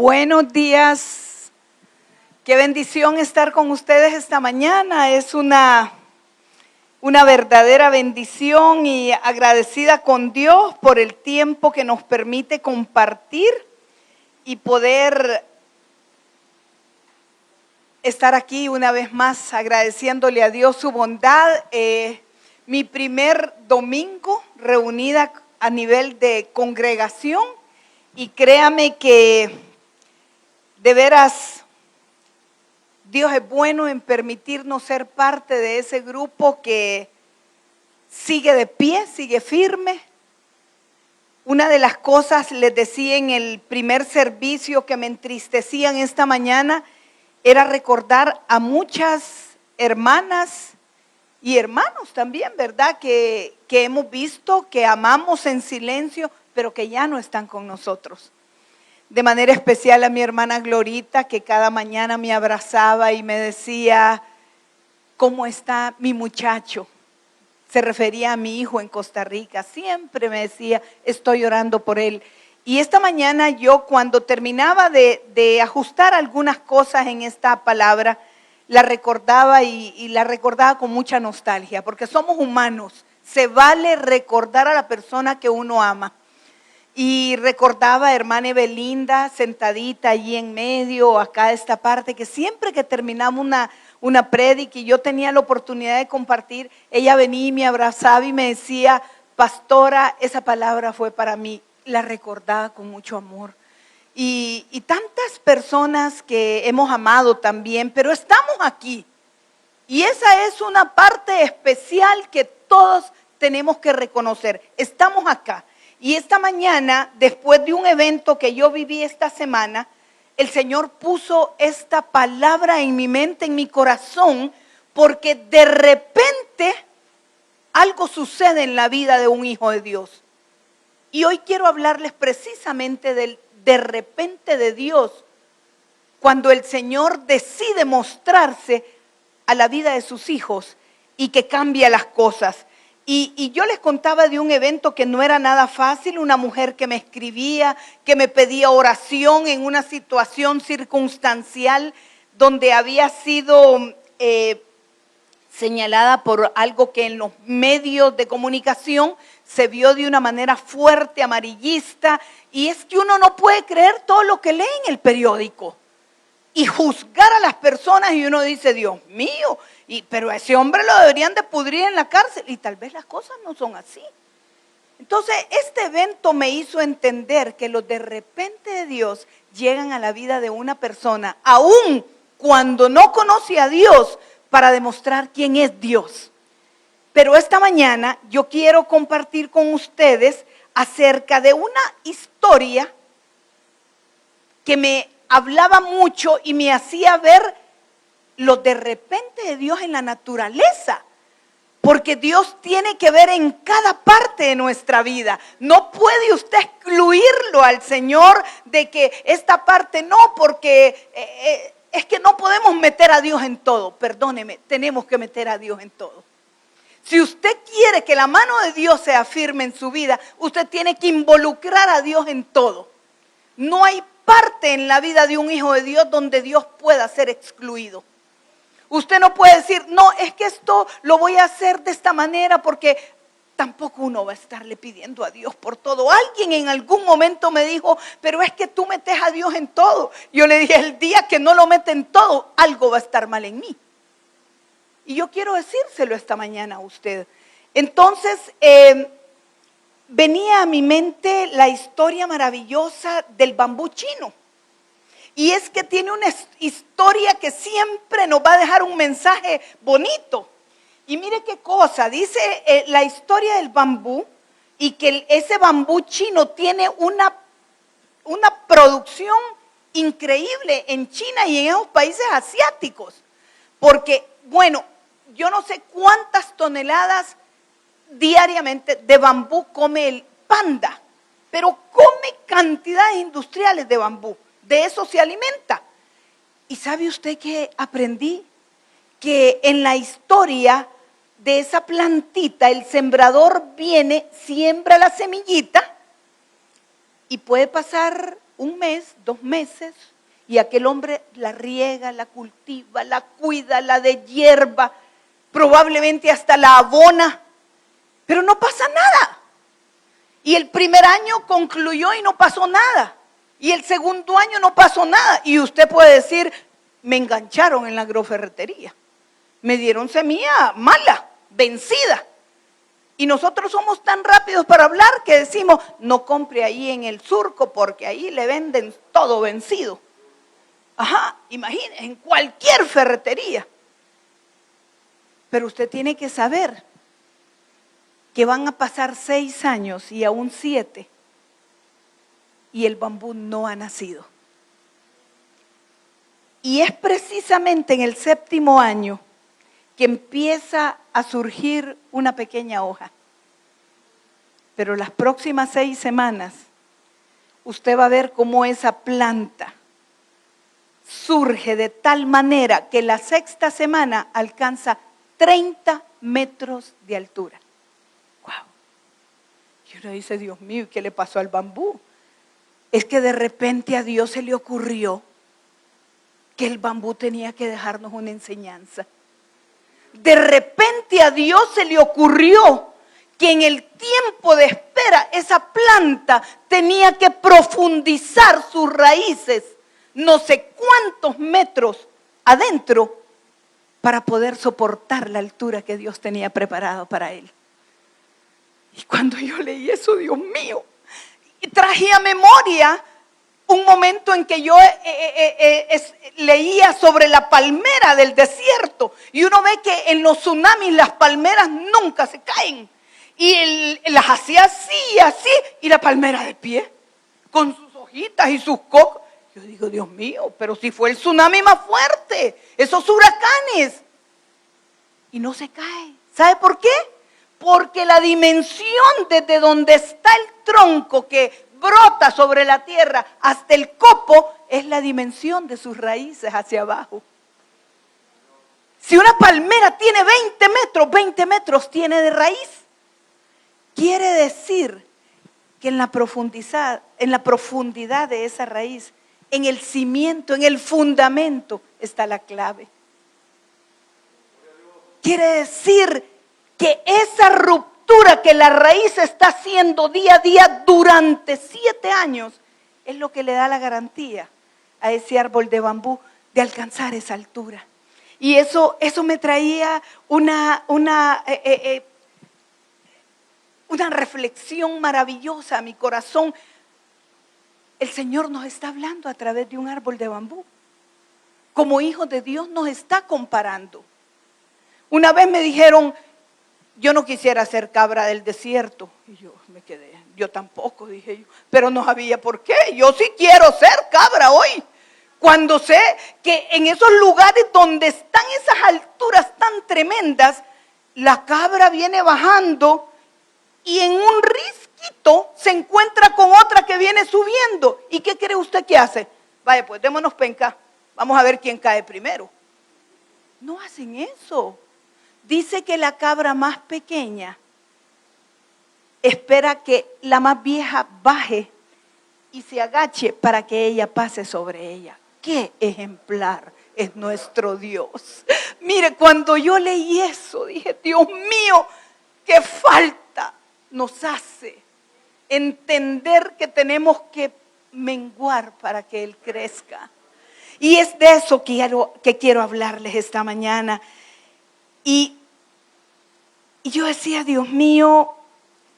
Buenos días, qué bendición estar con ustedes esta mañana. Es una verdadera bendición y agradecida con Dios por el tiempo que nos permite compartir y poder estar aquí una vez más agradeciéndole a Dios su bondad. Mi primer domingo reunida a nivel de congregación y créame que de veras, Dios es bueno en permitirnos ser parte de ese grupo que sigue de pie, sigue firme. Una de las cosas, les decía en el primer servicio, que me entristecían esta mañana, era recordar a muchas hermanas y hermanos también, ¿verdad? Que hemos visto, que amamos en silencio, pero que ya no están con nosotros. De manera especial a mi hermana Glorita, que cada mañana me abrazaba y me decía, ¿cómo está mi muchacho? Se refería a mi hijo en Costa Rica. Siempre me decía, estoy orando por él. Y esta mañana yo, cuando terminaba de ajustar algunas cosas en esta palabra, la recordaba y la recordaba con mucha nostalgia, porque somos humanos. Se vale recordar a la persona que uno ama. Y recordaba a hermana Evelinda sentadita allí en medio, acá esta parte, que siempre que terminamos una prédica y yo tenía la oportunidad de compartir, ella venía y me abrazaba y me decía, pastora, esa palabra fue para mí. La recordaba con mucho amor. Y tantas personas que hemos amado también, pero estamos aquí. Y esa es una parte especial que todos tenemos que reconocer. Estamos acá. Y esta mañana, después de un evento que yo viví esta semana, el Señor puso esta palabra en mi mente, en mi corazón, porque de repente algo sucede en la vida de un hijo de Dios. Y hoy quiero hablarles precisamente del de repente de Dios, cuando el Señor decide mostrarse a la vida de sus hijos y que cambia las cosas. Y yo les contaba de un evento que no era nada fácil, una mujer que me escribía, que me pedía oración en una situación circunstancial donde había sido señalada por algo que en los medios de comunicación se vio de una manera fuerte, amarillista, y es que uno no puede creer todo lo que lee en el periódico y juzgar a las personas y uno dice, Dios mío, pero a ese hombre lo deberían de pudrir en la cárcel y tal vez las cosas no son así. Entonces este evento me hizo entender que los de repente de Dios llegan a la vida de una persona, aun cuando no conoce a Dios, para demostrar quién es Dios. Pero esta mañana yo quiero compartir con ustedes acerca de una historia que me hablaba mucho y me hacía ver lo de repente de Dios en la naturaleza, porque Dios tiene que ver en cada parte de nuestra vida. No puede usted excluirlo al Señor de que esta parte no, porque es que no podemos meter a Dios en todo. Perdóneme, tenemos que meter a Dios en todo. Si usted quiere que la mano de Dios sea firme en su vida, usted tiene que involucrar a Dios en todo. No hay parte en la vida de un hijo de Dios donde Dios pueda ser excluido. Usted no puede decir, no, es que esto lo voy a hacer de esta manera, porque tampoco uno va a estarle pidiendo a Dios por todo. Alguien en algún momento me dijo, pero es que tú metes a Dios en todo. Yo le dije, el día que no lo mete en todo, algo va a estar mal en mí. Y yo quiero decírselo esta mañana a usted. Entonces, venía a mi mente la historia maravillosa del bambú chino. Y es que tiene una historia que siempre nos va a dejar un mensaje bonito. Y mire qué cosa, dice la historia del bambú, y que ese bambú chino tiene una producción increíble en China y en esos países asiáticos. Porque, bueno, yo no sé cuántas toneladas diariamente de bambú come el panda, pero come cantidades industriales de bambú. De eso se alimenta. ¿Y sabe usted qué aprendí? Que en la historia de esa plantita, el sembrador viene, siembra la semillita y puede pasar un mes, 2 meses, y aquel hombre la riega, la cultiva, la cuida, la deshierva, probablemente hasta la abona, pero no pasa nada. Y el primer año concluyó y no pasó nada. Y el segundo año no pasó nada. Y usted puede decir, me engancharon en la agroferretería. Me dieron semilla mala, vencida. Y nosotros somos tan rápidos para hablar que decimos, no compre ahí en el surco porque ahí le venden todo vencido. Ajá, imagínese, en cualquier ferretería. Pero usted tiene que saber que van a pasar 6 años y aún 7 y el bambú no ha nacido. Y es precisamente en el 7º año que empieza a surgir una pequeña hoja. Pero las próximas 6 semanas, usted va a ver cómo esa planta surge de tal manera que la 6ª semana alcanza 30 metros de altura. ¡Wow! Y uno dice, Dios mío, ¿qué le pasó al bambú? Es que de repente a Dios se le ocurrió que el bambú tenía que dejarnos una enseñanza. De repente a Dios se le ocurrió que en el tiempo de espera esa planta tenía que profundizar sus raíces no sé cuántos metros adentro para poder soportar la altura que Dios tenía preparado para él. Y cuando yo leí eso, Dios mío, traje a memoria un momento en que yo leía sobre la palmera del desierto y uno ve que en los tsunamis las palmeras nunca se caen y él las hacía así y así y la palmera de pie con sus hojitas y sus cocos. Yo digo, Dios mío, pero si fue el tsunami más fuerte, esos huracanes, y no se cae. ¿Sabe por qué? Porque la dimensión desde donde está el tronco que brota sobre la tierra hasta el copo es la dimensión de sus raíces hacia abajo. Si una palmera tiene 20 metros tiene de raíz. Quiere decir que en la profundidad de esa raíz, en el cimiento, en el fundamento está la clave. Quiere decir que esa ruptura que la raíz está haciendo día a día durante 7 años es lo que le da la garantía a ese árbol de bambú de alcanzar esa altura. Y eso me traía una reflexión maravillosa a mi corazón. El Señor nos está hablando a través de un árbol de bambú. Como hijos de Dios nos está comparando. Una vez me dijeron, yo no quisiera ser cabra del desierto. Y yo me quedé, yo tampoco, dije yo. Pero no sabía por qué. Yo sí quiero ser cabra hoy. Cuando sé que en esos lugares donde están esas alturas tan tremendas, la cabra viene bajando y en un risquito se encuentra con otra que viene subiendo. ¿Y qué cree usted que hace? Vaya, pues démonos penca. Vamos a ver quién cae primero. No hacen eso. Dice que la cabra más pequeña espera que la más vieja baje y se agache para que ella pase sobre ella. ¡Qué ejemplar es nuestro Dios! Mire, cuando yo leí eso, dije, Dios mío, qué falta nos hace entender que tenemos que menguar para que Él crezca. Y es de eso que quiero hablarles esta mañana. Y yo decía, Dios mío,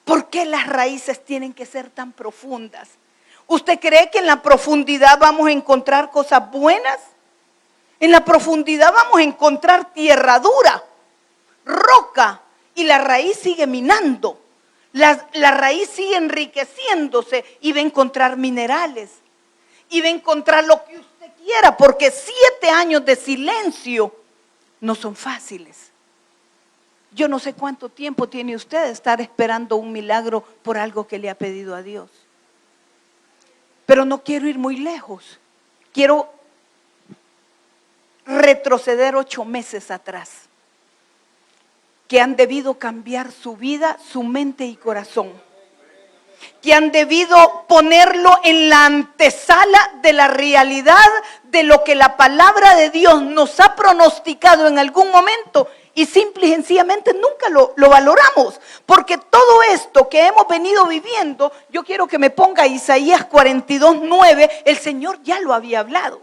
¿por qué las raíces tienen que ser tan profundas? ¿Usted cree que en la profundidad vamos a encontrar cosas buenas? En la profundidad vamos a encontrar tierra dura, roca, y la raíz sigue minando. La raíz sigue enriqueciéndose y va a encontrar minerales. Y va a encontrar lo que usted quiera, porque 7 años de silencio no son fáciles. Yo no sé cuánto tiempo tiene usted de estar esperando un milagro por algo que le ha pedido a Dios. Pero no quiero ir muy lejos. Quiero retroceder 8 meses atrás, que han debido cambiar su vida, su mente y corazón. que han debido ponerlo en la antesala de la realidad de lo que la palabra de Dios nos ha pronosticado en algún momento y simple y sencillamente nunca lo valoramos. Porque todo esto que hemos venido viviendo, yo quiero que me ponga Isaías 42:9, el Señor ya lo había hablado.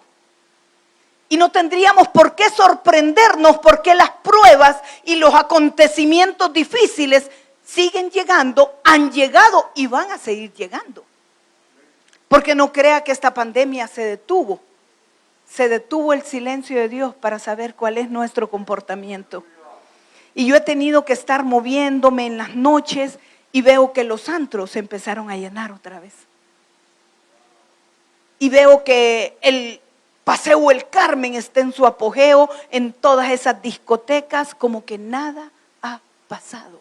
Y no tendríamos por qué sorprendernos porque las pruebas y los acontecimientos difíciles siguen llegando, han llegado y van a seguir llegando. Porque no crea que esta pandemia se detuvo. Se detuvo el silencio de Dios para saber cuál es nuestro comportamiento. Y yo he tenido que estar moviéndome en las noches y veo que los antros se empezaron a llenar otra vez. Y veo que el Paseo El Carmen está en su apogeo, en todas esas discotecas, como que nada ha pasado.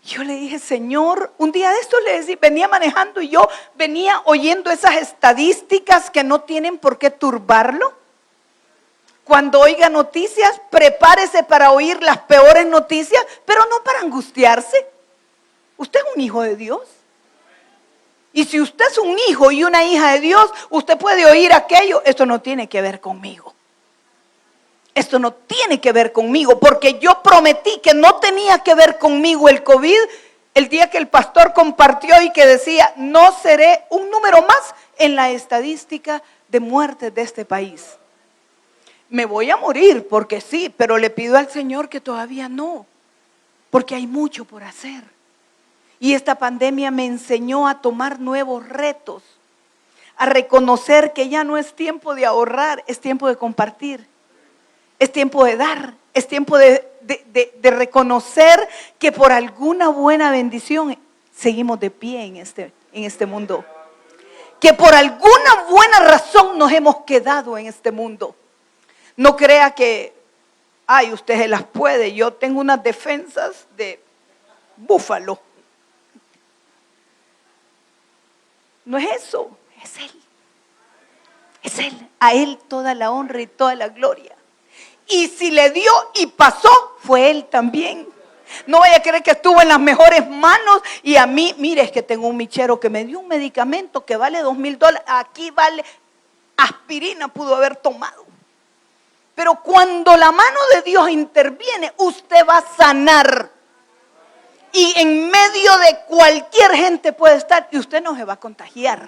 Yo le dije, Señor, un día de estos le decía, venía manejando y yo venía oyendo esas estadísticas que no tienen por qué turbarlo. Cuando oiga noticias, prepárese para oír las peores noticias, pero no para angustiarse. Usted es un hijo de Dios. Y si usted es un hijo y una hija de Dios, usted puede oír aquello, esto no tiene que ver conmigo. Esto no tiene que ver conmigo, porque yo prometí que no tenía que ver conmigo el COVID el día que el pastor compartió y que decía, no seré un número más en la estadística de muertes de este país. Me voy a morir porque sí, pero le pido al Señor que todavía no, porque hay mucho por hacer. Y esta pandemia me enseñó a tomar nuevos retos, a reconocer que ya no es tiempo de ahorrar, es tiempo de compartir. Es tiempo de dar, es tiempo de reconocer que por alguna buena bendición seguimos de pie en este mundo. Que por alguna buena razón nos hemos quedado en este mundo. No crea que, ay, usted se las puede, yo tengo unas defensas de búfalo. No es eso, es Él. Es Él, a Él toda la honra y toda la gloria. Y si le dio y pasó, fue Él también. No vaya a creer que estuvo en las mejores manos y a mí, mire, es que tengo un michero que me dio un medicamento que vale $2,000. Aquí vale aspirina, pudo haber tomado. Pero cuando la mano de Dios interviene, usted va a sanar. Y en medio de cualquier gente puede estar y usted no se va a contagiar.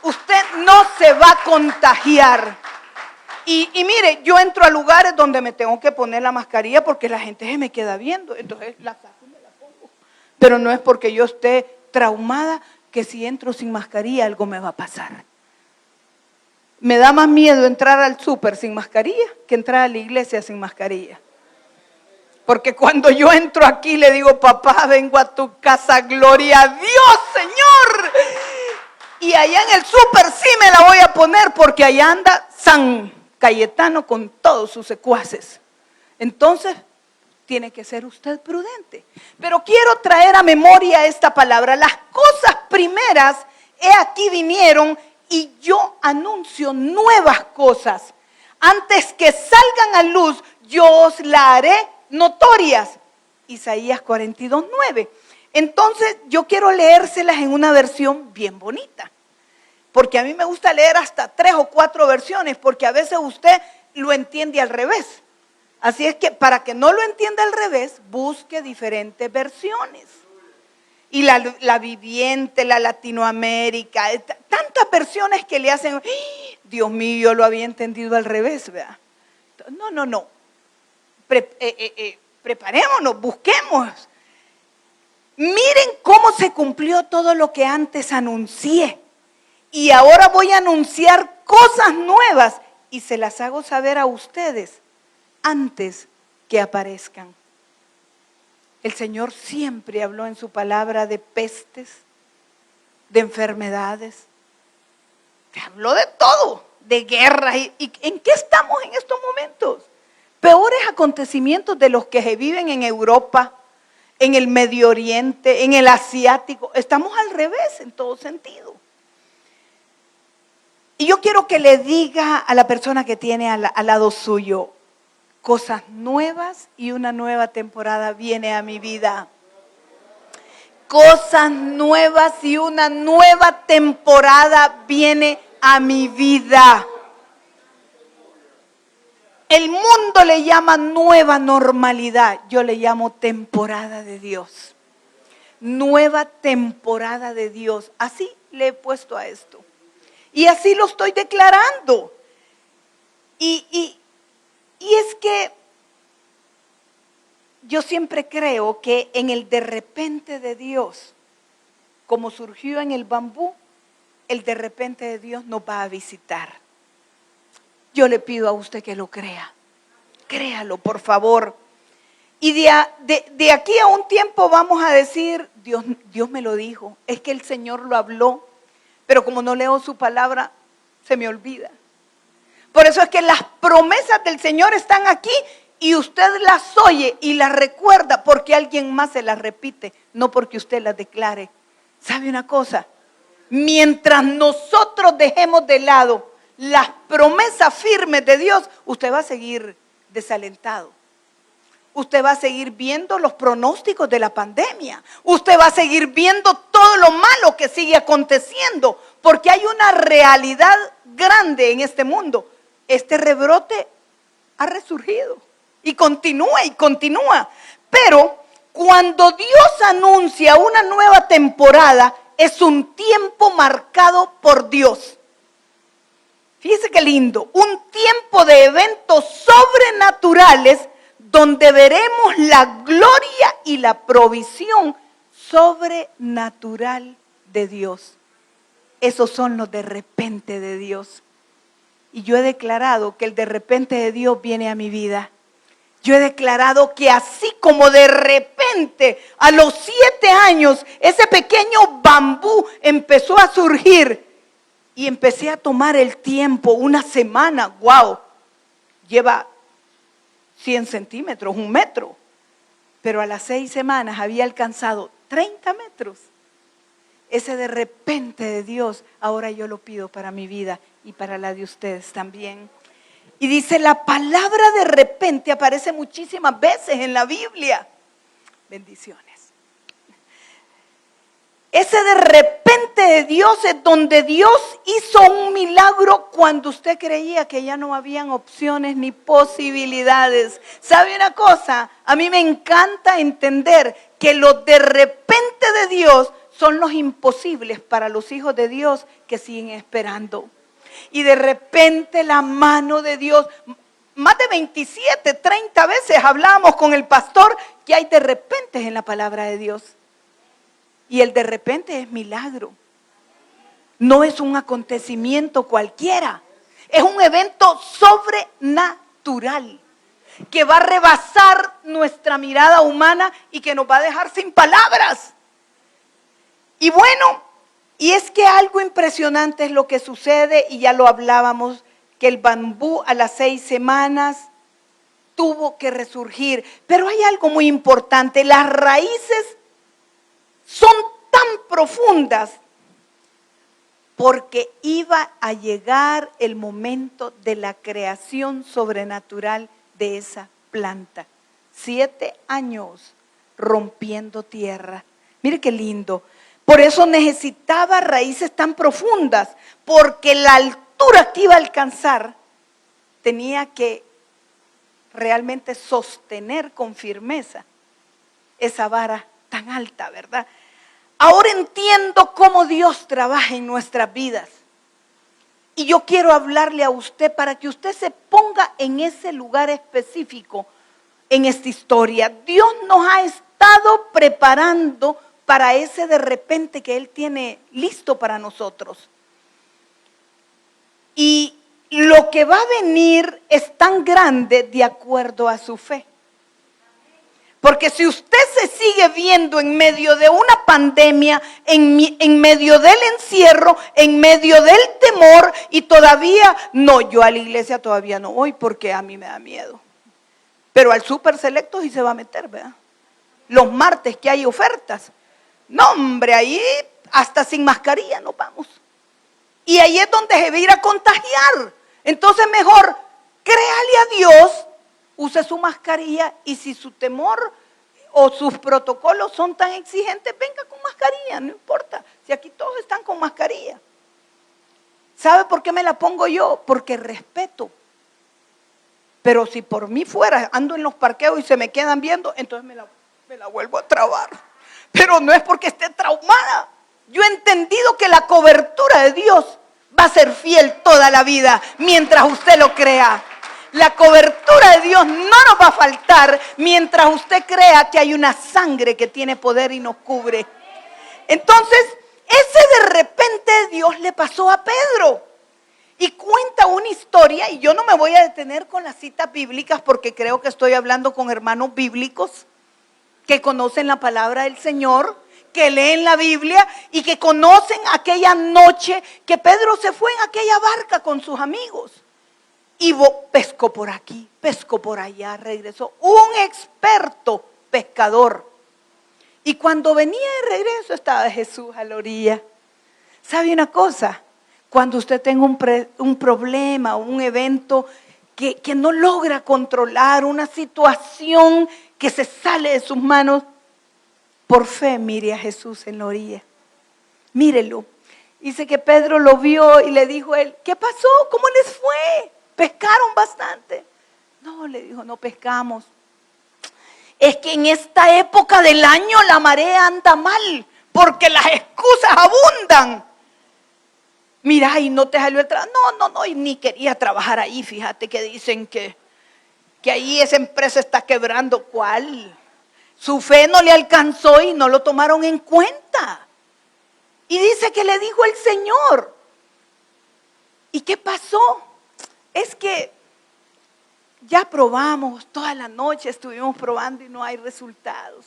Usted no se va a contagiar. Y mire, yo entro a lugares donde me tengo que poner la mascarilla porque la gente se me queda viendo. Entonces la saco y me la pongo. Pero no es porque yo esté traumada que si entro sin mascarilla algo me va a pasar. Me da más miedo entrar al súper sin mascarilla que entrar a la iglesia sin mascarilla. Porque cuando yo entro aquí le digo, papá, vengo a tu casa, gloria a Dios, Señor. Y allá en el súper sí me la voy a poner porque allá anda San Cayetano con todos sus secuaces. Entonces, tiene que ser usted prudente. Pero quiero traer a memoria esta palabra. Las cosas primeras, he aquí vinieron y yo anuncio nuevas cosas. Antes que salgan a luz, yo os la haré notorias. Isaías 42:9. Entonces, yo quiero leérselas en una versión bien bonita. Porque a mí me gusta leer hasta 3 o 4 versiones, porque a veces usted lo entiende al revés. Así es que para que no lo entienda al revés, busque diferentes versiones. Y la Viviente, la Latinoamérica, tantas versiones que le hacen, Dios mío, yo lo había entendido al revés, ¿verdad? No. Preparémonos, busquemos. Miren cómo se cumplió todo lo que antes anuncié. Y ahora voy a anunciar cosas nuevas y se las hago saber a ustedes antes que aparezcan. El Señor siempre habló en su palabra de pestes, de enfermedades. Habló de todo, de guerras. ¿Y en qué estamos en estos momentos? Peores acontecimientos de los que se viven en Europa, en el Medio Oriente, en el Asiático. Estamos al revés en todo sentido. Y yo quiero que le diga a la persona que tiene al lado suyo, cosas nuevas y una nueva temporada viene a mi vida. cosas nuevas y una nueva temporada viene a mi vida. El mundo le llama nueva normalidad, yo le llamo temporada de Dios. Nueva temporada de Dios, así le he puesto a esto. Y así lo estoy declarando. Y es que yo siempre creo que en el de repente de Dios, como surgió en el bambú, el de repente de Dios nos va a visitar. Yo le pido a usted que lo crea. Créalo, por favor. Y de aquí a un tiempo vamos a decir, Dios me lo dijo, es que el Señor lo habló, pero como no leo su palabra, se me olvida. Por eso es que las promesas del Señor están aquí y usted las oye y las recuerda porque alguien más se las repite, no porque usted las declare. ¿Sabe una cosa? Mientras nosotros dejemos de lado las promesas firmes de Dios, usted va a seguir desalentado. Usted va a seguir viendo los pronósticos de la pandemia. Usted va a seguir viendo todo lo malo que sigue aconteciendo, porque hay una realidad grande en este mundo. Este rebrote ha resurgido y continúa y continúa. Pero cuando Dios anuncia una nueva temporada, es un tiempo marcado por Dios. Fíjese qué lindo, un tiempo de eventos sobrenaturales donde veremos la gloria y la provisión sobrenatural de Dios. Esos son los de repente de Dios. Y yo he declarado que el de repente de Dios viene a mi vida. Yo he declarado que así como de repente a los 7 años ese pequeño bambú empezó a surgir y empecé a tomar el tiempo, una semana, wow, lleva 100 centímetros, 1 metro, pero a las 6 semanas había alcanzado 30 metros. Ese de repente de Dios, ahora yo lo pido para mi vida y para la de ustedes también. Y dice, la palabra de repente aparece muchísimas veces en la Biblia. Bendiciones. Ese de repente de Dios es donde Dios hizo un milagro cuando usted creía que ya no habían opciones ni posibilidades. ¿Sabe una cosa? A mí me encanta entender que los de repente de Dios son los imposibles para los hijos de Dios que siguen esperando. Y de repente la mano de Dios, más de 27, 30 veces hablábamos con el pastor que hay de repente en la palabra de Dios. Y el de repente es milagro. No es un acontecimiento cualquiera. Es un evento sobrenatural que va a rebasar nuestra mirada humana y que nos va a dejar sin palabras. Y bueno, y es que algo impresionante es lo que sucede, y ya lo hablábamos, que el bambú a las 6 semanas tuvo que resurgir. Pero hay algo muy importante, las raíces son tan profundas porque iba a llegar el momento de la creación sobrenatural de esa planta. 7 años rompiendo tierra. Mire qué lindo. Por eso necesitaba raíces tan profundas, porque la altura que iba a alcanzar tenía que realmente sostener con firmeza esa vara tan alta, ¿verdad? Ahora entiendo cómo Dios trabaja en nuestras vidas. Y yo quiero hablarle a usted para que usted se ponga en ese lugar específico en esta historia. Dios nos ha estado preparando para ese de repente que Él tiene listo para nosotros. Y lo que va a venir es tan grande de acuerdo a su fe. Porque si usted se sigue viendo en medio de una pandemia, en medio del encierro, en medio del temor, y todavía, no, yo a la iglesia todavía no voy porque a mí me da miedo. Pero al Super Selecto sí se va a meter, ¿verdad? Los martes que hay ofertas. No, hombre, ahí hasta sin mascarilla nos vamos. Y ahí es donde se va a ir a contagiar. Entonces mejor, créale a Dios, use su mascarilla, y si su temor o sus protocolos son tan exigentes, venga con mascarilla, no importa. Si aquí todos están con mascarilla. ¿Sabe por qué me la pongo yo? Porque respeto. Pero si por mí fuera, ando en los parqueos y se me quedan viendo, entonces me la vuelvo a trabar. Pero no es porque esté traumada. Yo he entendido que la cobertura de Dios va a ser fiel toda la vida, mientras usted lo crea. La cobertura de Dios no nos va a faltar mientras usted crea que hay una sangre que tiene poder y nos cubre. Entonces, ese de repente Dios le pasó a Pedro. Y cuenta una historia, y yo no me voy a detener con las citas bíblicas porque creo que estoy hablando con hermanos bíblicos que conocen la palabra del Señor, que leen la Biblia y que conocen aquella noche que Pedro se fue en aquella barca con sus amigos. Y pescó por aquí, pescó por allá, regresó. Un experto pescador. Y cuando venía de regreso estaba Jesús a la orilla. ¿Sabe una cosa? Cuando usted tenga un problema, un evento que no logra controlar, una situación que se sale de sus manos, por fe mire a Jesús en la orilla. Mírelo. Dice que Pedro lo vio y le dijo a él, ¿qué pasó? ¿Cómo les fue? ¿Pescaron bastante? No, le dijo, no pescamos. Es que en esta época del año la marea anda mal, porque las excusas abundan. Mira, y no te salió el trabajo. No, y ni quería trabajar ahí. Fíjate que dicen que ahí esa empresa está quebrando. ¿Cuál? Su fe no le alcanzó y no lo tomaron en cuenta. Y dice que le dijo el Señor. ¿Y qué pasó? Es que ya probamos, toda la noche estuvimos probando y no hay resultados.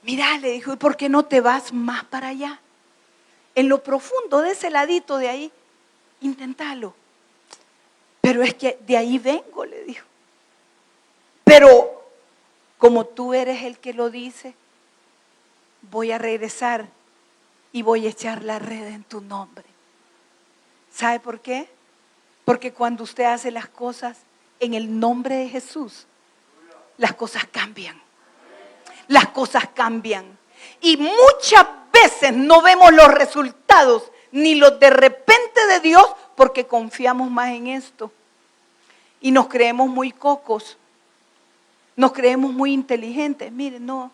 Mira, le dijo, ¿y por qué no te vas más para allá? En lo profundo de ese ladito de ahí, inténtalo. Pero es que de ahí vengo, le dijo. Pero como tú eres el que lo dice, voy a regresar y voy a echar la red en tu nombre. ¿Sabe por qué? Porque cuando usted hace las cosas en el nombre de Jesús, las cosas cambian. Las cosas cambian. Y muchas veces no vemos los resultados ni los de repente de Dios porque confiamos más en esto. Y nos creemos muy cocos. Nos creemos muy inteligentes. Miren, no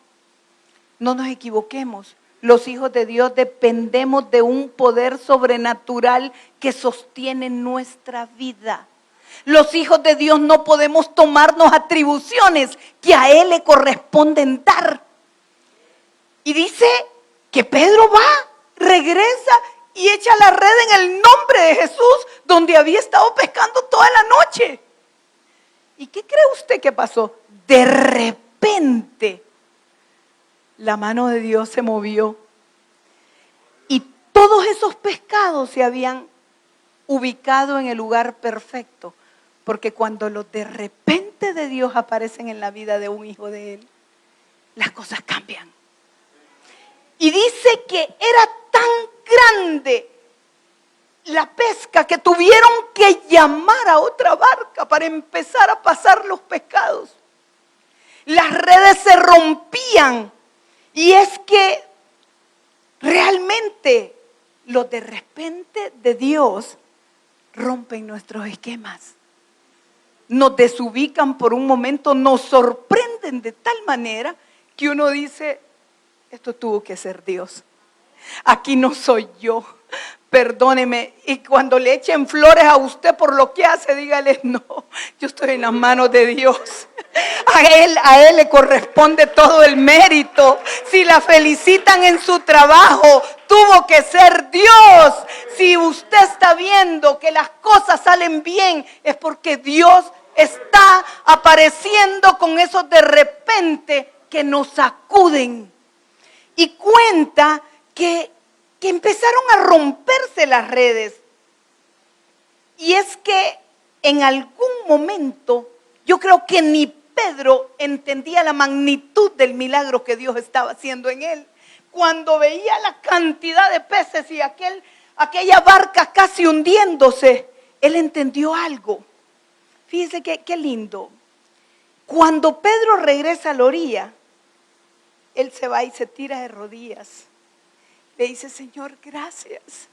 nos equivoquemos. Los hijos de Dios dependemos de un poder sobrenatural que sostiene nuestra vida. Los hijos de Dios no podemos tomarnos atribuciones que a Él le corresponden dar. Y dice que Pedro va, regresa y echa la red en el nombre de Jesús, donde había estado pescando toda la noche. ¿Y qué cree usted que pasó? De repente, la mano de Dios se movió y todos esos pescados se habían ubicado en el lugar perfecto, porque cuando los de repente de Dios aparecen en la vida de un hijo de Él, las cosas cambian. Y dice que era tan grande la pesca que tuvieron que llamar a otra barca para empezar a pasar los pescados. Las redes se rompían. Y es que realmente los de repente de Dios rompen nuestros esquemas. Nos desubican por un momento, nos sorprenden de tal manera que uno dice, esto tuvo que ser Dios. Aquí no soy yo. Perdóneme, y cuando le echen flores a usted por lo que hace, dígale, no, yo estoy en las manos de Dios. A él le corresponde todo el mérito. Si la felicitan en su trabajo, tuvo que ser Dios. Si usted está viendo que las cosas salen bien, es porque Dios está apareciendo con esos de repente que nos sacuden. Y cuenta que empezaron a romperse las redes. Y es que en algún momento, yo creo que ni Pedro entendía la magnitud del milagro que Dios estaba haciendo en él. Cuando veía la cantidad de peces y aquella barca casi hundiéndose, él entendió algo. Fíjese qué lindo. Cuando Pedro regresa a la orilla, él se va y se tira de rodillas. Le dice: Señor, gracias.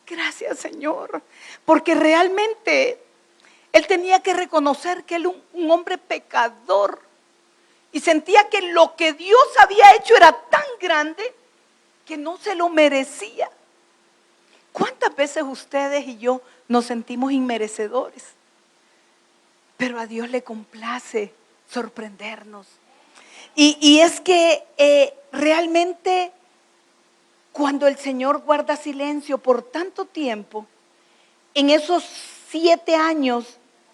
Gracias, Señor. Porque realmente él tenía que reconocer que él era un hombre pecador. Y sentía que lo que Dios había hecho era tan grande que no se lo merecía. ¿Cuántas veces ustedes y yo nos sentimos inmerecedores? Pero a Dios le complace sorprendernos. Y es que realmente cuando el Señor guarda silencio por tanto tiempo, en esos 7 años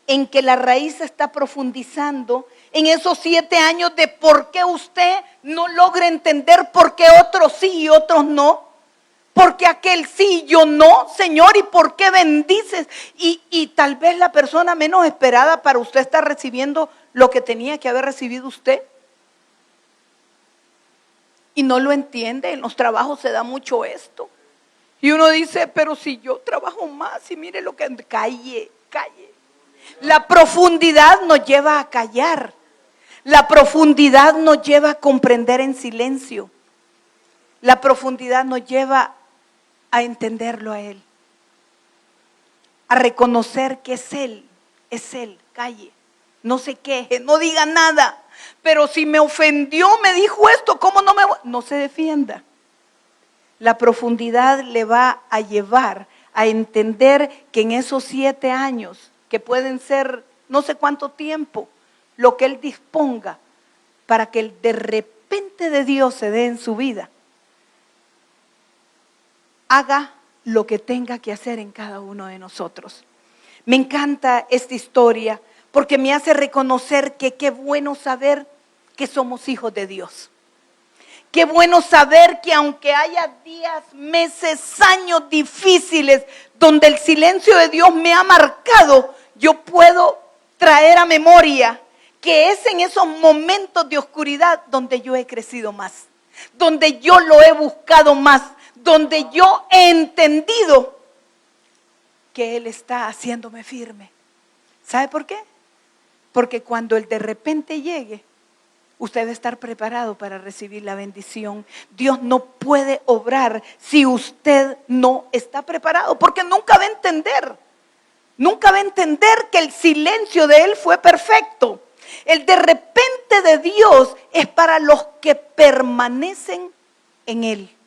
en que la raíz se está profundizando, en esos 7 años de por qué usted no logra entender por qué otros sí y otros no, porque aquel sí y yo no, Señor, y por qué bendices, y tal vez la persona menos esperada para usted está recibiendo lo que tenía que haber recibido usted. Y no lo entiende. En los trabajos se da mucho esto. Y uno dice: pero si yo trabajo más, y mire lo que... Calle. La profundidad nos lleva a callar. La profundidad nos lleva a comprender en silencio. La profundidad nos lleva a entenderlo a Él. A reconocer que es Él. Calle. No se queje, no diga nada. Pero si me ofendió, me dijo esto, ¿cómo no me voy? No se defienda. La profundidad le va a llevar a entender que en esos 7 años, que pueden ser no sé cuánto tiempo, lo que Él disponga para que el de repente de Dios se dé en su vida, haga lo que tenga que hacer en cada uno de nosotros. Me encanta esta historia porque me hace reconocer que qué bueno saber que somos hijos de Dios. Qué bueno saber que aunque haya días, meses, años difíciles donde el silencio de Dios me ha marcado, yo puedo traer a memoria que es en esos momentos de oscuridad donde yo he crecido más, donde yo lo he buscado más, donde yo he entendido que Él está haciéndome firme. ¿Sabe por qué? Porque cuando el de repente llegue, usted debe estar preparado para recibir la bendición. Dios no puede obrar si usted no está preparado, porque nunca va a entender. Nunca va a entender que el silencio de Él fue perfecto. El de repente de Dios es para los que permanecen en Él.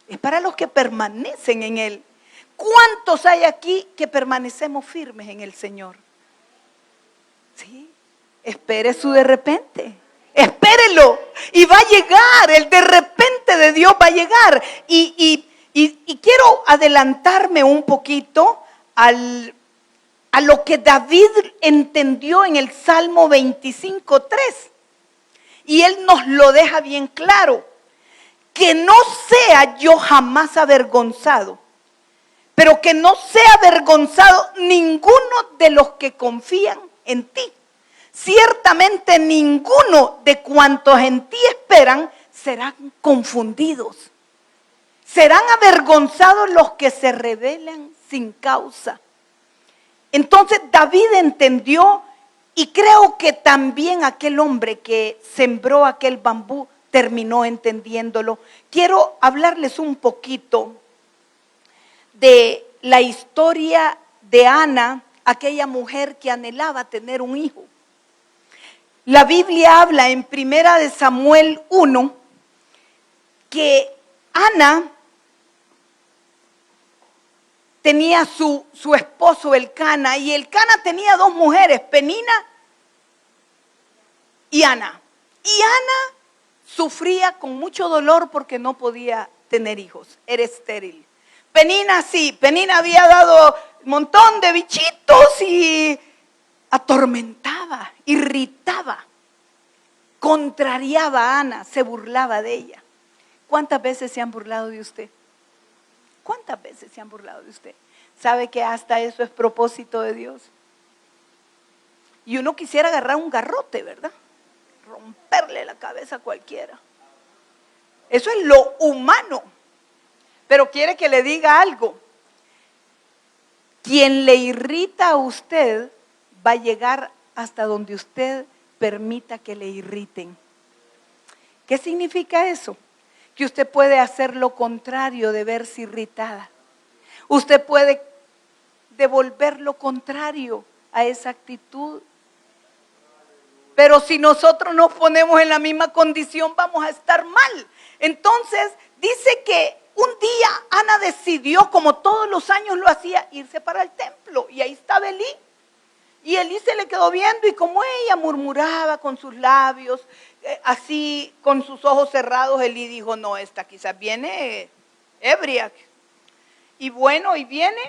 Es para los que permanecen en Él. ¿Cuántos hay aquí que permanecemos firmes en el Señor? Sí. Espere su de repente. Espérelo. Y va a llegar. El de repente de Dios va a llegar. Y quiero adelantarme un poquito a lo que David entendió en el Salmo 25:3. Y él nos lo deja bien claro. Que no sea yo jamás avergonzado, pero que no sea avergonzado ninguno de los que confían en ti. Ciertamente ninguno de cuantos en ti esperan serán confundidos. Serán avergonzados los que se rebelan sin causa. Entonces David entendió, y creo que también aquel hombre que sembró aquel bambú terminó entendiéndolo. Quiero hablarles un poquito de la historia de Ana, aquella mujer que anhelaba tener un hijo. La Biblia habla en 1 Samuel 1 que Ana tenía su esposo Elcana, y Elcana tenía 2 mujeres, Penina y Ana. Y Ana sufría con mucho dolor porque no podía tener hijos, era estéril. Penina sí, Penina había dado un montón de bichitos y atormentaba, irritaba, contrariaba a Ana, se burlaba de ella. ¿Cuántas veces se han burlado de usted? ¿Cuántas veces se han burlado de usted? ¿Sabe que hasta eso es propósito de Dios? Y uno quisiera agarrar un garrote, ¿verdad? Romperle la cabeza a cualquiera. Eso es lo humano. Pero quiere que le diga algo. Quien le irrita a usted va a llegar hasta donde usted permita que le irriten. ¿Qué significa eso? Que usted puede hacer lo contrario de verse irritada. Usted puede devolver lo contrario a esa actitud. Pero si nosotros nos ponemos en la misma condición, vamos a estar mal. Entonces, dice que un día Ana decidió, como todos los años lo hacía, irse para el templo. Y ahí estaba Elí. Y Elí se le quedó viendo y como ella murmuraba con sus labios, así con sus ojos cerrados, Elí dijo, no, esta quizás viene ebria. Y bueno, y viene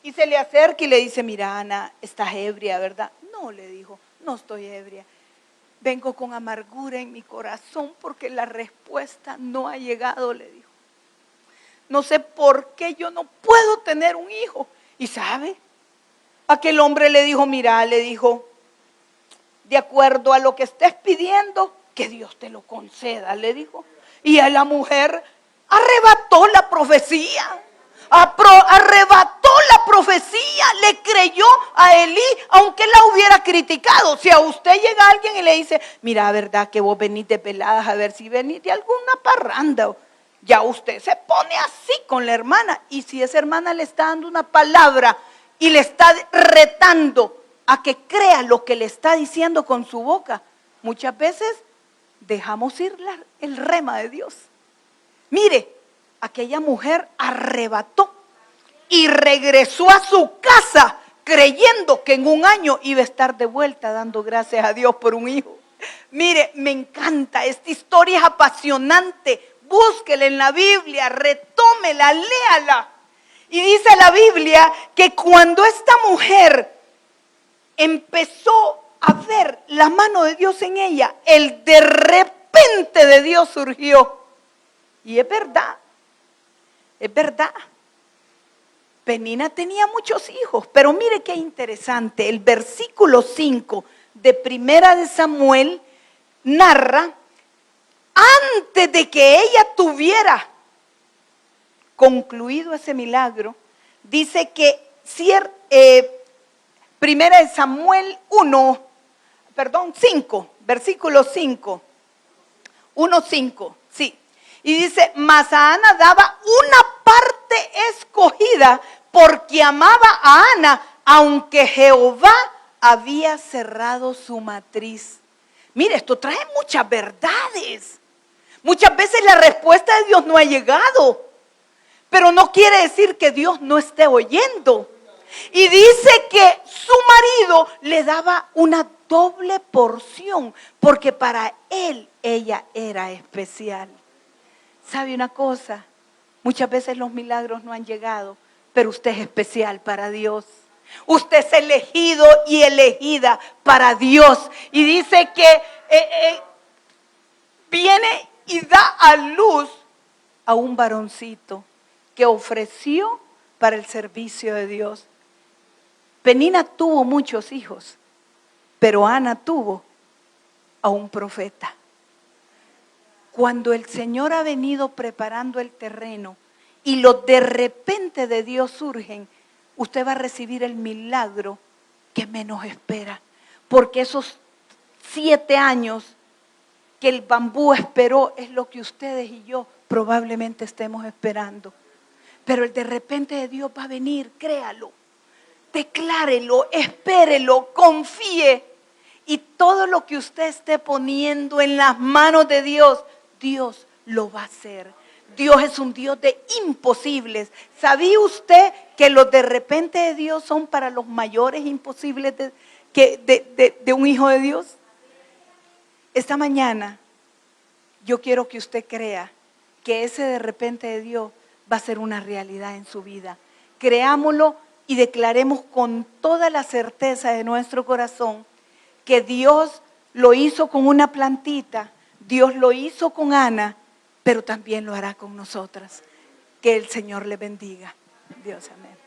y se le acerca y le dice, mira Ana, estás ebria, ¿verdad? No, le dijo, no estoy ebria. Vengo con amargura en mi corazón porque la respuesta no ha llegado, le dijo. No sé por qué yo no puedo tener un hijo. ¿Y sabe? Aquel hombre le dijo, mira, le dijo, de acuerdo a lo que estés pidiendo, que Dios te lo conceda, le dijo. Y a la mujer arrebató la profecía. Arrebató la profecía, le creyó a Elí, aunque la hubiera criticado. Si a usted llega alguien y le dice, mira, verdad que vos venís de peladas, a ver si venís de alguna parranda, ya usted se pone así con la hermana. Y si esa hermana le está dando una palabra y le está retando a que crea lo que le está diciendo con su boca, muchas veces dejamos ir el rema de Dios. Mire, aquella mujer arrebató y regresó a su casa creyendo que en un año iba a estar de vuelta dando gracias a Dios por un hijo. Mire, me encanta, esta historia es apasionante, búsquela en la Biblia, retómela, léala. Y dice la Biblia que cuando esta mujer empezó a ver la mano de Dios en ella, el de repente de Dios surgió. Y es verdad. Es verdad. Penina tenía muchos hijos, pero mire qué interesante. El versículo 5 de Primera de Samuel narra, antes de que ella tuviera concluido ese milagro, dice que Primera de Samuel 5, versículo 5, 1:5, sí. Y dice, mas a Ana daba una parte escogida porque amaba a Ana, aunque Jehová había cerrado su matriz. Mire, esto trae muchas verdades. Muchas veces la respuesta de Dios no ha llegado, pero no quiere decir que Dios no esté oyendo. Y dice que su marido le daba una doble porción, porque para él ella era especial. ¿Sabe una cosa? Muchas veces los milagros no han llegado, pero usted es especial para Dios. Usted es elegido y elegida para Dios. Y dice que viene y da a luz a un varoncito que ofreció para el servicio de Dios. Penina tuvo muchos hijos, pero Ana tuvo a un profeta. Cuando el Señor ha venido preparando el terreno y los de repente de Dios surgen, usted va a recibir el milagro que menos espera. Porque esos 7 años que el bambú esperó es lo que ustedes y yo probablemente estemos esperando. Pero el de repente de Dios va a venir, créalo, declárelo, espérelo, confíe. Y todo lo que usted esté poniendo en las manos de Dios, Dios lo va a hacer. Dios es un Dios de imposibles. ¿Sabía usted que los de repente de Dios son para los mayores imposibles de un hijo de Dios? Esta mañana yo quiero que usted crea que ese de repente de Dios va a ser una realidad en su vida. Creámoslo y declaremos con toda la certeza de nuestro corazón que Dios lo hizo con una plantita, Dios lo hizo con Ana, pero también lo hará con nosotras. Que el Señor le bendiga. Dios, amén.